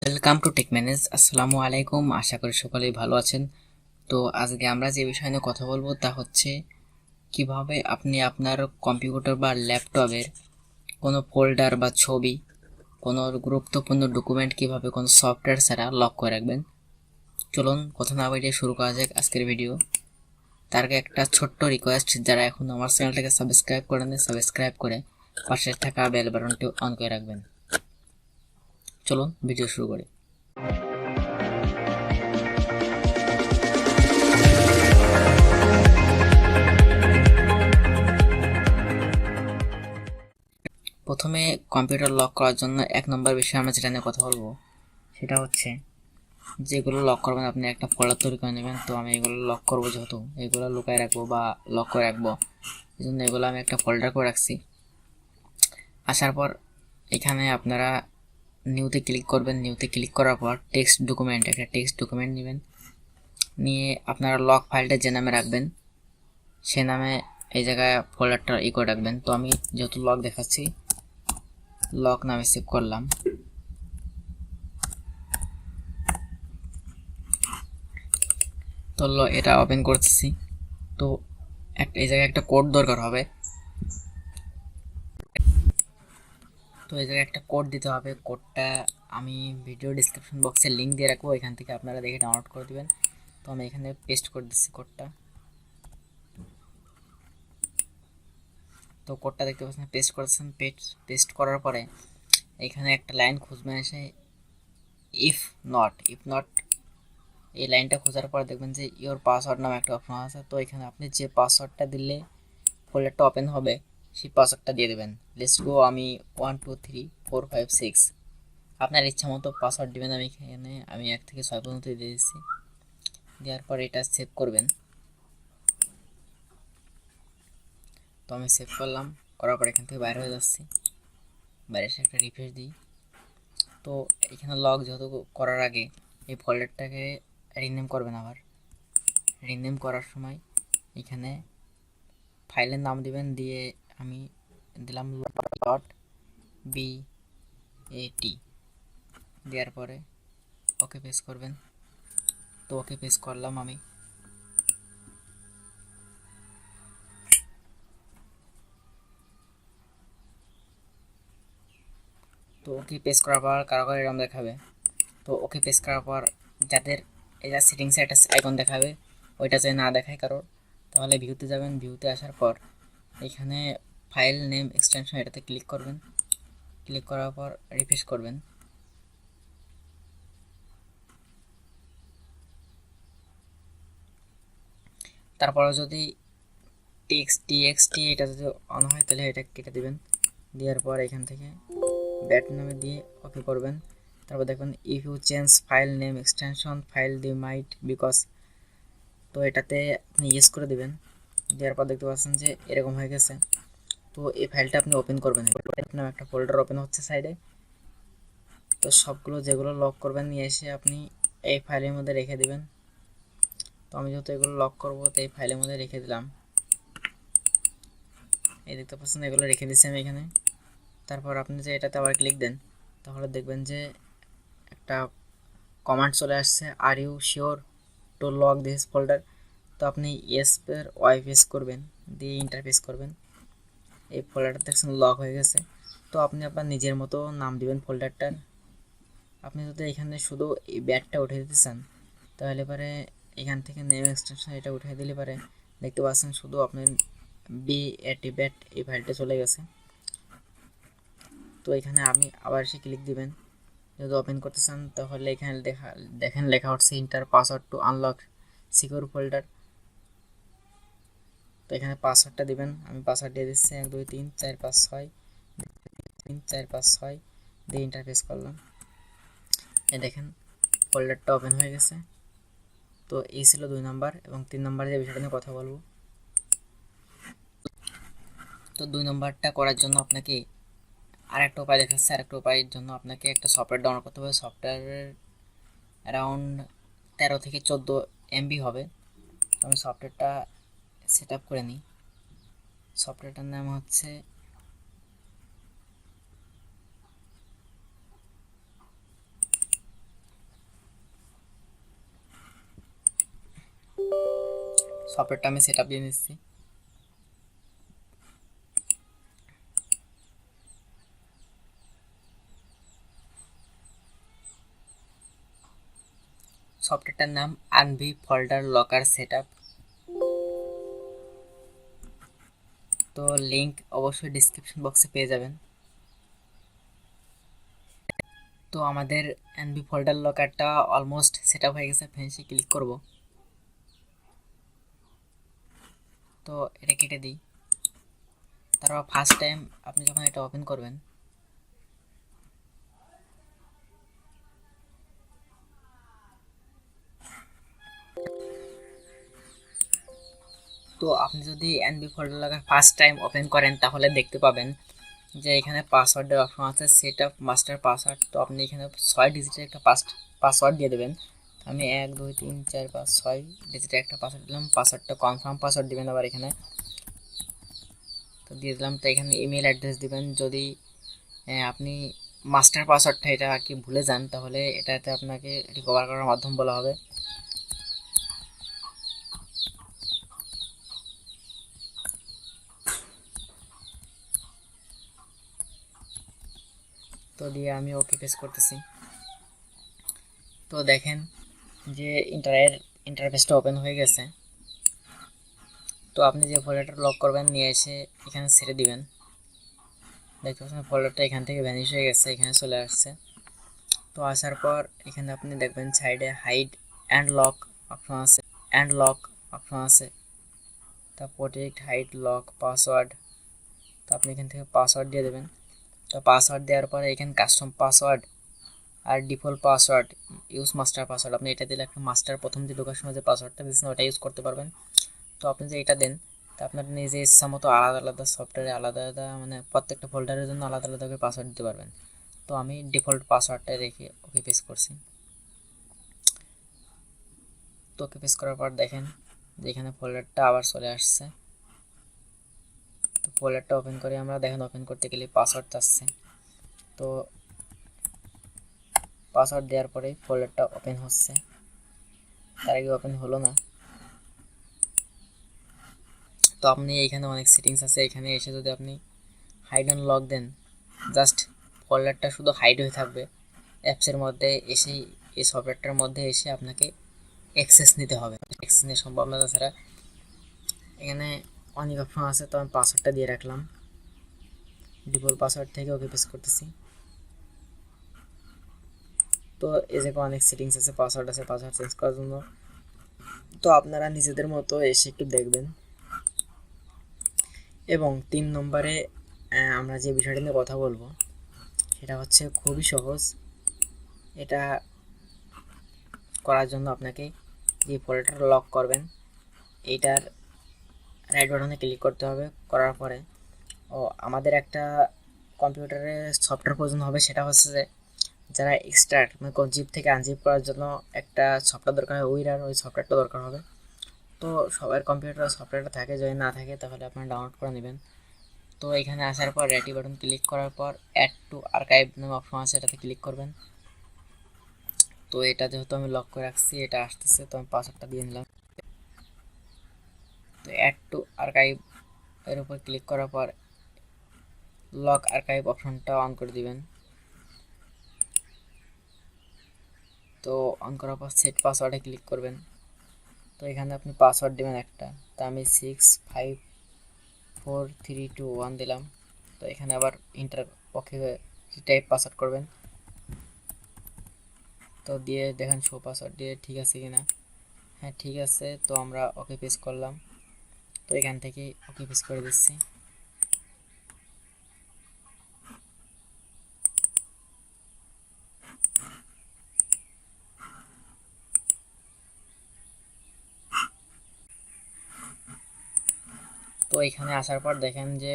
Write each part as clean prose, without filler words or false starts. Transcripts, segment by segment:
Welcome to take manage. আসসালামু আলাইকুম, আশা করি সকলেই ভালো আছেন। তো আজকে আমরা যে বিষয় নিয়ে কথা বলবো তা হচ্ছে কিভাবে আপনি আপনার কম্পিউটার বা ল্যাপটপের কোনো ফোল্ডার বা ছবি, কোনো গুরুত্বপূর্ণ ডকুমেন্ট কিভাবে কোনো সফটওয়্যার ছাড়া লক করে রাখবেন। চলুন কথা না বাড়িয়ে শুরু করা যাক আজকের ভিডিও। তার আগে একটা ছোট্ট রিকোয়েস্ট, যারা এখন আমার চ্যানেলটাকে সাবস্ক্রাইব করেন সাবস্ক্রাইব করে পাশে থাকা বেল বাটনটি অন করে রাখবেন। চলুন ভিডিও শুরু করি। প্রথমে কম্পিউটার লক করার জন্য এক নম্বর বিষয় আমরা যেটা নিয়ে কথা বলবো সেটা হচ্ছে যেগুলো লক করবেন আপনি একটা ফোল্ডার তৈরি করে নেবেন। তো আমি এগুলো লক করবো, যেহেতু এগুলো লুকায় রাখবো বা লক করে রাখবো, এই জন্য এগুলো আমি একটা ফোল্ডার করে রাখছি। আসার পর এখানে আপনারা নিউতে ক্লিক করবেন। নিউতে ক্লিক করার পর টেক্সট ডকুমেন্ট, একটা টেক্সট ডকুমেন্ট নেবেন। নিয়ে আপনারা লক ফাইলটা যে নামে রাখবেন সে নামে এই জায়গায় ফোল্ডারটা করে রাখবেন। তো আমি যেহেতু লক দেখাচ্ছি, লক নামে সেভ করলাম। তো এটা ওপেন করতেছি। তো এই জায়গায় একটা কোড দরকার হবে। তো এই জায়গায় একটা কোড দিতে হবে। কোডটা আমি ভিডিও ডিসক্রিপশন বক্সে লিঙ্ক দিয়ে রাখবো, এখান থেকে আপনারা দেখে ডাউনলোড করে দিবেন। তো আমি এখানে পেস্ট করে দিচ্ছি কোডটা। তো কোডটা দেখতে পাচ্ছেন পেস্ট করেছেন। পেস্ট করার পরে এখানে একটা লাইন খুঁজবেন, এসে ইফ নট এই লাইনটা খোঁজার পর দেখবেন যে ইওর পাসওয়ার্ড নামে একটা অপশন আছে। তো এখানে আপনি যে পাসওয়ার্ডটা দিলে ফোল্ডারটা ওপেন হবে সেই পাসওয়ার্ডটা দিয়ে দেবেন। লেটস গো, আমি 1 2 3 4 5 6 আপনার ইচ্ছা মতো পাসওয়ার্ড দিবেন। আমি 1 থেকে 6 পর্যন্ত দিয়ে দিচ্ছি। দেওয়ার পর এটা সেভ করবেন। তো আমি সেভ করলাম, করার পর এখান থেকে বাইরে হয়ে যাচ্ছি। বাইরে এসে একটা রিফ্রেশ দিই। তো এখানে লক যেহেতু করার আগে এই ফোল্ডারটাকে রিনেম করবেন। আবার রিনেম করার সময় এখানে ফাইলের নাম দিবেন, দিয়ে আমি দিলাম .bat। দেওয়ার পরে ওকে পেস করবেন। তো ওকে পেস করলাম আমি। তো ওকে পেস করার পর কারো এরকম দেখাবে। তো ওকে পেস করার পর যাদের এটা সেটিংসে একটা আইকন দেখাবে, ওইটা যদি না দেখায় কারোর, তাহলে ভিউতে যাবেন। ভিউতে আসার পর এখানে ফাইল নেম এক্সটেনশন এটাতে ক্লিক করবেন। ক্লিক করার পর রিফ্রেশ করবেন। তারপরে যদি টিএক্সটি এটা যদি অন হয় তাহলে এটা কেটে দিবেন। দেওয়ার পর এখান থেকে ব্যাট নামে দিয়ে ওকে করবেন। তারপর দেখবেন if you change file name extension file the might because, তো এটাতে আপনি ইয়েস করে দিবেন। দেওয়ার পর দেখতে পাচ্ছেন যে এরকম হয়ে গেছে। তো এই ফাইলটা আপনি ওপেন করবেন। আপনার একটা ফোল্ডার ওপেন হচ্ছে সাইডে। তো সবগুলো যেগুলো লক করবেন নিয়ে এসে আপনি এই ফাইলের মধ্যে রেখে দিবেন। তো আমি যেহেতু এগুলো লক করবো তো এই ফাইলের মধ্যে রেখে দিলাম। এই দেখতে পাচ্ছেন এগুলো রেখে দিচ্ছি আমি এখানে। তারপর আপনি যে এটাতে আবার ক্লিক দেন, তাহলে দেখবেন যে একটা কমান্ড চলে আসছে, are you sure to lock this folder. তো আপনি ইয়েস এর ওয়াই প্রেস করবেন, দিয়ে ইন্টারফেস করবেন। এই ফোল্ডারটা দেখছেন লক হয়ে গেছে। তো আপনি আপনার নিজের মতো নাম দিবেন ফোল্ডারটার। আপনি যদি এখানে শুধু এই ব্যাটটা উঠে দিতে চান তাহলে পরে এখান থেকে নেম এক্সটেনশন এটা উঠে দিলে পারে দেখতে পাচ্ছেন শুধু আপনার ব্যাট এই ফাইলটা চলে গেছে। তো এখানে আপনি আবার এসে ক্লিক দিবেন। যদি ওপেন করতে চান তাহলে এখানে দেখেন লেখা হচ্ছে inter password two unlock secure folder. তো এখানে পাসওয়ার্ডটা দিবেন। আমি পাসওয়ার্ড দিয়ে দিচ্ছি 1 2 3 4 5 6 3 4 5 6 দিয়ে ইন্টারফেস করলাম। এই দেখেন ফোল্ডারটা ওপেন হয়ে গেছে। তো এই ছিল 2 নম্বর। এবং 3 নম্বরে যে বিষয়টা নিয়ে কথা বলবো, তো 2 নম্বরটা করার জন্য আপনাকে আরেকটা উপায় দেখাচ্ছে। আরেকটা উপায়ের জন্য আপনাকে একটা সফটওয়্যার ডাউনলোড করতে হবে। সফটওয়্যারের অ্যারাউন্ড 13 থেকে 14 MB হবে। তো আমি সফটওয়্যারটা সেট আপ করে নিই। সফটওয়্যারটার নাম হচ্ছে সফটওয়্যারটা আমি সেট আপ দিয়ে নিচ্ছি। সফটওয়্যারটার নাম Anvi folder locker set up. তো লিঙ্ক অবশ্যই ডিসক্রিপশন বক্সে পেয়ে যাবেন। তো আমাদের এনভি ফোল্ডার লকারটা অলমোস্ট সেট আপ হয়ে গেছে। ফিনিশে ক্লিক করব। তো এটা কেটে দিই। তারপর ফার্স্ট টাইম আপনি যখন এটা ওপেন করবেন, তো আপনি যদি NV folder locker first time open করেন তাহলে দেখতে পাবেন যে এখানে পাসওয়ার্ডের অপশন আছে, সেট আপ মাস্টার পাসওয়ার্ড। তো আপনি এখানে 6 ডিজিটের একটা পাসওয়ার্ড দিয়ে দেবেন। আমি 1 2 3 4 5 6 ডিজিটের একটা পাসওয়ার্ড দিলাম। পাসওয়ার্ডটা কনফার্ম পাসওয়ার্ড দিবেন আবার এখানে। তো দিয়ে দিলাম। তো এখানে ইমেল অ্যাড্রেস দিবেন। যদি আপনি মাস্টার পাসওয়ার্ডটা এটা আর কি ভুলে যান তাহলে এটাতে আপনাকে রিকভার করার মাধ্যম বলা হবে। তো দিয়ে আমি ওকে প্রেস করতেছি। তো দেখেন যে ইন্টারফেসটা ওপেন হয়ে গেছে। তো আপনি যে ফোল্ডারটা লক করবেন নিয়ে এসে এখানে ছেড়ে দিবেন। দেখতে পাচ্ছেন ফোল্ডারটা এখান থেকে ভ্যানিশ হয়ে গেছে, এখানে চলে আসছে। তো আসার পর এখানে আপনি দেখবেন সাইডে হাইড অ্যান্ড লক অপশন আছে, তা প্রোটেক্ট, হাইড, লক, পাসওয়ার্ড। তো আপনি এখান থেকে পাসওয়ার্ড দিয়ে দেবেন। তো পাসওয়ার্ড দেওয়ার পরে এখানে কাস্টম পাসওয়ার্ড আর default password, use master password. আপনি এটা দিলে একটা মাস্টার প্রথম যে ঢোকার সময় যে পাসওয়ার্ডটা দিচ্ছেন ওটা ইউজ করতে পারবেন। তো আপনি যে এটা দেন তা আপনার নিজে ইচ্ছা মতো আলাদা আলাদা সফটওয়্যারে আলাদা আলাদা মানে প্রত্যেকটা ফোল্ডারের জন্য আলাদা আলাদা করে পাসওয়ার্ড দিতে পারবেন। তো আমি ডিফল্ট পাসওয়ার্ডটা রেখে ওকে পেস্ট করছি। তো ওকে পেস্ট করার পর দেখেন যে এখানে ফোল্ডারটা আবার চলে আসছে। তো ফোল্ডারটা ওপেন করে আমরা দেখেন ওপেন করতে গেলে পাসওয়ার্ড চাচ্ছে। তো পাসওয়ার্ড দেওয়ার পরেই ফোল্ডারটা ওপেন হচ্ছে, তার আগে ওপেন হলো না। তো আপনি এইখানে অনেক সেটিংস আছে, এখানে এসে যদি আপনি হাইড অ্যান্ড লক দেন জাস্ট ফোল্ডারটা শুধু হাইড হয়ে থাকবে। অ্যাপসের মধ্যে এসেই এই সফটওয়্যারটার মধ্যে এসে আপনাকে অ্যাক্সেস নিতে হবে। অ্যাক্সেস নেওয়া সম্ভব না তাছাড়া। এখানে অনেক অপশন আছে। তো আমি পাসওয়ার্ডটা দিয়ে রাখলাম। ডিফল্ট পাসওয়ার্ড থেকে ওকে পেস্ট করতেছি। তো এই জায়গায় অনেক সেটিংস আছে, পাসওয়ার্ড আছে, পাসওয়ার্ড চেঞ্জ করার জন্য। তো আপনারা নিজেদের মতো এসে একটু দেখবেন। এবং 3 নম্বরে আমরা যে বিষয়টা নিয়ে কথা বলবো সেটা হচ্ছে খুবই সহজ। এটা করার জন্য আপনাকে যে ফোল্ডারটা লক করবেন এইটার রাইট বাটনে ক্লিক করতে হবে। করার পরে আমাদের একটা কম্পিউটারে সফটওয়্যার প্রয়োজন হবে, সেটা হচ্ছে যে যারা এক্সট্রাক্ট মানে জিপ থেকে আনজিপ করার জন্য একটা সফটওয়্যার দরকার হয়, ওই সফটওয়্যারটা দরকার হবে। তো সবার কম্পিউটারে সফটওয়্যারটা থাকে, যদি না থাকে তাহলে আপনারা ডাউনলোড করে নেবেন। তো এখানে আসার পর রেডি বাটন ক্লিক করার পর অ্যাড টু আর্কাইভ নামে অপশন আছে, এটাতে ক্লিক করবেন। তো এটা যেহেতু আমি লক করে রাখছি এটা আসতেছে, তো আমি পাসওয়ার্ডটা দিয়ে নিলাম। তো অ্যাড টু আর্কাইভ এর উপর ক্লিক করার পর লক আর্কাইভ অপশনটা অন করে দিবেন। তো অন করার পর সেট পাসওয়ার্ডে ক্লিক করবেন। তো এখানে আপনি পাসওয়ার্ড দেবেন একটা। তো আমি 654321 দিলাম। তো এখানে আবার ইন্টার ওকে টাইপ পাসওয়ার্ড করবেন। তো দিয়ে দেখেন শো পাসওয়ার্ড দিয়ে ঠিক আছে কিনা। হ্যাঁ ঠিক আছে। তো আমরা ওকে পেস্ট করলাম। তো এখান থেকে ওকে পেস্ট করে দিচ্ছি। তো এখানে আসার পর দেখেন যে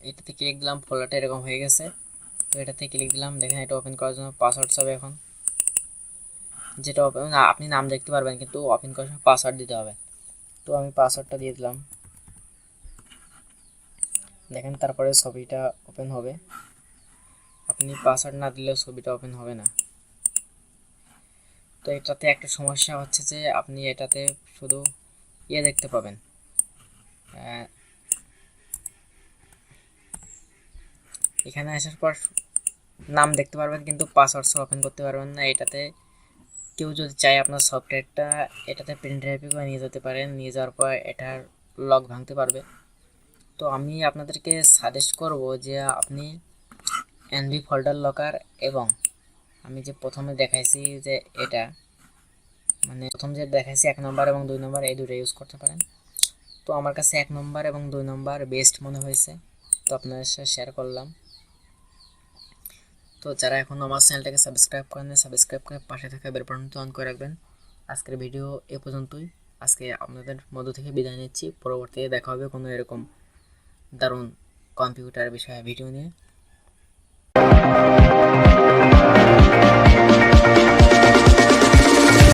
এটাতে ক্লিক দিলাম, ফোল্ডারটা এরকম হয়ে গেছে। তো এটাতে ক্লিক দিলাম, দেখেন এটা ওপেন করার জন্য পাসওয়ার্ড চাবে এখন। যেটা ওপেন আপনি নাম দেখতে পারবেন কিন্তু ওপেন করার সময় পাসওয়ার্ড দিতে হবে। তো আমি পাসওয়ার্ডটা দিয়ে দিলাম। দেখেন তারপরে ছবিটা ওপেন হবে। আপনি পাসওয়ার্ড না দিলেও ছবিটা ওপেন হবে না। তো এটাতে একটা সমস্যা হচ্ছে যে আপনি এটাতে শুধু দেখতে পাবেন, এখানে আসার পর নাম দেখতে পারবেন কিন্তু পাসওয়ার্ড সহ ওপেন করতে পারবেন না। এটাতে কেউ যদি চায় আপনার সফটওয়্যারটা এটাতে প্রিন্ট ড্রাইভে করে নিয়ে যেতে পারেন, নিয়ে যাওয়ার পর এটার লক ভাঙতে পারবে। তো আমি আপনাদেরকে সাজেস্ট করব যে আপনি এনভি ফোল্ডার লকার এবং আমি যে প্রথমে দেখাইছি যে এটা মানে প্রথম যে দেখাইছি 1 নম্বর এবং 2 নম্বর এই দুটো ইউজ করতে পারেন। তো আমার কাছে 1 নম্বর এবং 2 নম্বর বেস্ট মনে হয়েছে, তো আপনাদের সাথে শেয়ার করলাম। তো যারা এখনও আমার চ্যানেলটাকে সাবস্ক্রাইব করেন সাবস্ক্রাইব করে পাশে থাকা বেল বাটনটি অন করে রাখবেন। আজকের ভিডিও এ পর্যন্তই। আজকে আপনাদের মধ্য থেকে বিদায় নিচ্ছি। পরবর্তীতে দেখা হবে কোনো এরকম দারুণ কম্পিউটার বিষয়ে ভিডিও নিয়ে।